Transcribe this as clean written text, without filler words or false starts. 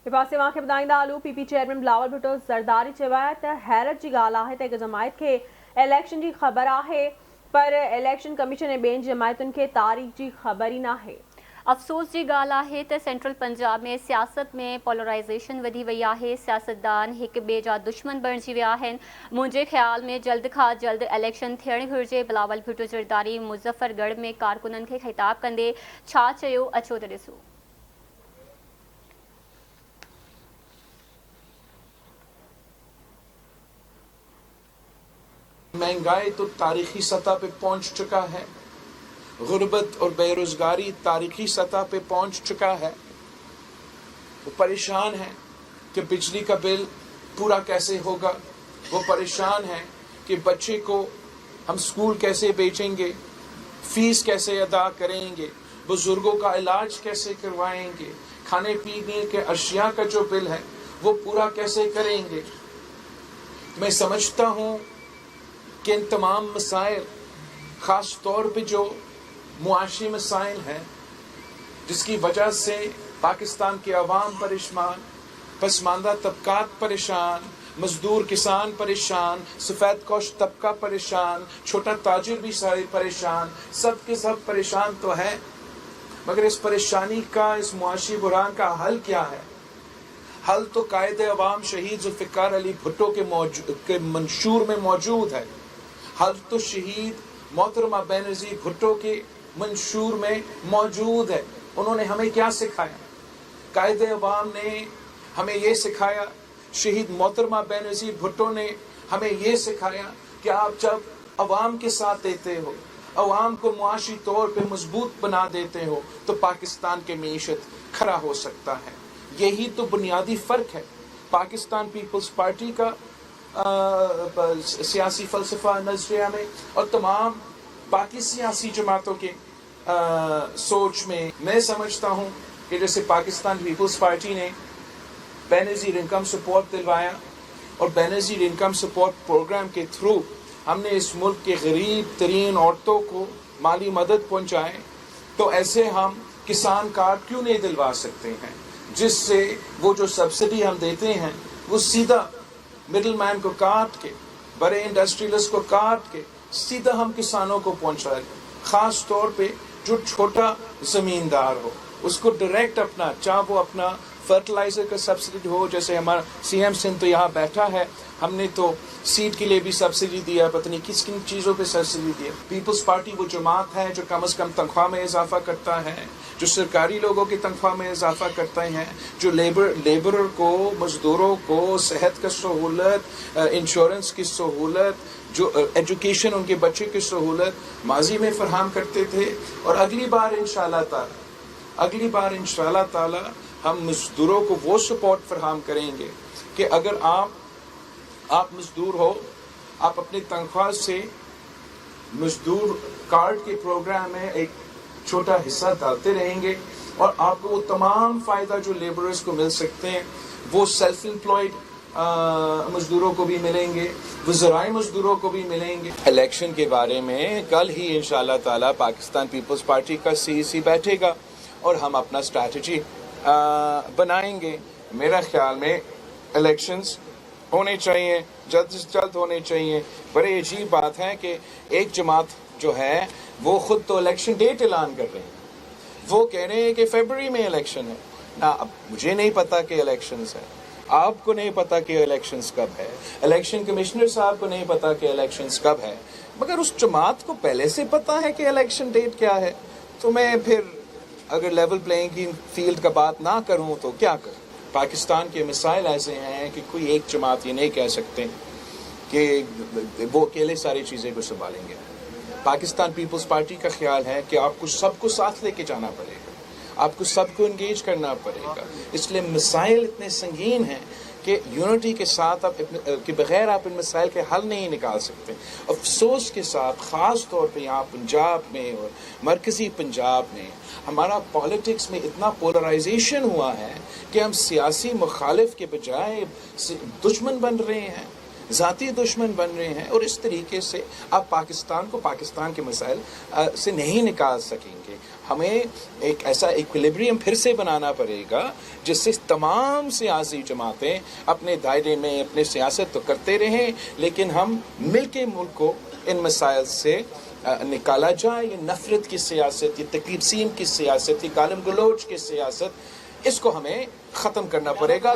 पासे वहाँ ॿुधाईंदा पीपी चेयरमैन बिलावल भुट्टो ज़रदारी चयो हैरत की ॻाल्हि आहे त जमायत के इलेक्शन की ख़बर है पर इलेक्शन कमीशन ऐं ॿियनि जमायतुनि खे तारीख़ की ख़बर ही ना है। अफ़सोस की ॻाल्हि आहे त सेंट्रल पंजाब में सियासत में पोलराइजेशन वधी वई आहे। सियासतदान एक ॿिए जा दुश्मन बणिजी विया आहिनि। मुंहिंजे ख़्याल में जल्द खां जल्द इलेक्शन थियण घुरिजे। बिलावल भुट्टो ज़रदारी मुज़फ़रगढ़ में कारकुननि खे ख़िताब कंदे छा चयो अचो त ॾिसो। महंगाई तो तारीखी सतह पे पहुंच चुका है, गुर्बत और बेरोजगारी तारीखी सतह पे पहुंच चुका है। वो परेशान है कि बिजली का बिल पूरा कैसे होगा, वो परेशान है कि बच्चे को हम स्कूल कैसे भेजेंगे, फीस कैसे अदा करेंगे, बुजुर्गों का इलाज कैसे करवाएंगे, खाने पीने के अशिया का जो बिल है वो पूरा कैसे करेंगे। मैं समझता हूँ कि इन तमाम मसाइल, ख़ास तौर पे जो मुआशी मसाइल हैं जिसकी वजह से पाकिस्तान के अवाम परेशान, पसमानदा तबकात परेशान, मजदूर किसान परेशान, सफ़ेद कोश तबका परेशान, छोटा ताजिर भी सारे परेशान, सब के सब परेशान तो है। मगर इस परेशानी का, इस मुआशी बुरान का हल क्या है? हल तो कायद अवाम शहीद ज़ुल्फ़िकार अली भुट्टो के मंशूर में मौजूद है। हल तो शहीद मोहतरमा बेनज़ीर भुट्टो के मंशूर में मौजूद है। उन्होंने हमें क्या सिखाया? कायद अवाम ने हमें ये सिखाया, शहीद मोहतरमा बेनज़ीर भुट्टो ने हमें ये सिखाया कि आप जब अवाम के साथ देते हो, अवाम को मुआशी तौर पे मजबूत बना देते हो, तो पाकिस्तान के मीशत खड़ा हो सकता है। यही तो बुनियादी फ़र्क है पाकिस्तान पीपल्स पार्टी का सियासी फ़लसफ़ा नज़रिया में और तमाम बाकी सियासी जमातों के सोच में। मैं समझता हूँ कि जैसे पाकिस्तान पीपल्स पार्टी ने बेनज़ीर इनकम सपोर्ट दिलवाया और बेनज़ीर इनकम सपोर्ट प्रोग्राम के थ्रू हमने इस मुल्क के गरीब तरीन औरतों को माली मदद पहुँचाए, तो ऐसे हम किसान कार्ड क्यों नहीं दिलवा सकते हैं, जिससे वो जो सब्सिडी हम देते हैं वो सीधा मिडिल मैन को काट के, बड़े इंडस्ट्रियलिस्ट को काट के सीधा हम किसानों को पहुंचाए। ख़ास तौर पे जो छोटा ज़मींदार हो उसको डायरेक्ट अपना, चाहे वो अपना फर्टिलाइज़र का सब्सिडी हो, जैसे हमारा सीएम सिंध तो यहाँ बैठा है, हमने तो सीड के लिए भी सब्सिडी दिया, पता नहीं किस किन चीज़ों पे सब्सिडी दिया। पीपल्स पार्टी वो जमात है जो कम से कम तनख्वाह में इजाफा करता है, जो सरकारी लोगों की तनख्वाह में इजाफा करते हैं, जो लेबरर को, मजदूरों को सेहत का सहूलत, इंश्योरेंस की सहूलत, जो एजुकेशन उनके बच्चे की सहूलत माजी में फराहम करते थे। और अगली बार इंशाअल्लाह ताला हम मजदूरों को वो सपोर्ट फराहम करेंगे कि अगर आप मजदूर हो, आप अपनी तनख्वाह से मजदूर कार्ड के प्रोग्राम में एक छोटा हिस्सा डालते रहेंगे और आपको वो तमाम फ़ायदा जो लेबरर्स को मिल सकते हैं वो सेल्फ एम्प्लॉयड मजदूरों को भी मिलेंगे, वज़राए मजदूरों को भी मिलेंगे। इलेक्शन के बारे में कल ही इंशाअल्लाह ताला पाकिस्तान पीपल्स पार्टी का CEC बैठेगा और हम अपना स्ट्रैटेजी बनाएंगे। मेरा ख्याल में इलेक्शंस होने चाहिए, जल्द से जल्द होने चाहिए। बड़ी अजीब बात है कि एक जमात जो है वो खुद तो इलेक्शन डेट ऐलान कर रहे हैं, वो कह रहे हैं कि फरवरी में इलेक्शन है ना। अब मुझे नहीं पता कि इलेक्शंस है, आपको नहीं पता कि इलेक्शंस कब है, इलेक्शन कमिश्नर साहब को नहीं पता कि इलेक्शंस कब है, मगर उस जमात को पहले से पता है कि इलेक्शन डेट क्या है। तो मैं फिर अगर लेवल प्लेइंग फील्ड का बात ना करूं तो क्या करूं। पाकिस्तान के मिसाइल ऐसे हैं कि कोई एक जमात ये नहीं कह सकते कि वो अकेले सारी चीज़ें को संभालेंगे। पाकिस्तान पीपल्स पार्टी का ख्याल है कि आपको सबको साथ लेके जाना पड़ेगा, आपको सबको इंगेज करना पड़ेगा। इसलिए मिसाइल इतने संगीन हैं कि यूनिटी के साथ आप के बगैर आप इन मसाइल के हल नहीं निकाल सकते। अफसोस के साथ ख़ास तौर पे यहाँ पंजाब में और मरकज़ी पंजाब में हमारा पॉलिटिक्स में इतना पोलराइजेशन हुआ है कि हम सियासी मुखालिफ के बजाय दुश्मन बन रहे हैं, ज़ाती दुश्मन बन रहे हैं, और इस तरीके से आप पाकिस्तान को पाकिस्तान के मसाइल से नहीं निकाल सकेंगे। ہمیں ایک ایسا ایکویلیبریم پھر سے بنانا پڑے گا جس سے تمام سیاسی جماعتیں اپنے دائرے میں اپنے سیاست تو کرتے رہیں، لیکن ہم مل کے ملک کو ان مسائل سے نکالا جائے. یہ نفرت کی سیاست، یہ تقسیم کی سیاست، یہ گالم گلوچ کی سیاست، اس کو ہمیں ختم کرنا پڑے گا.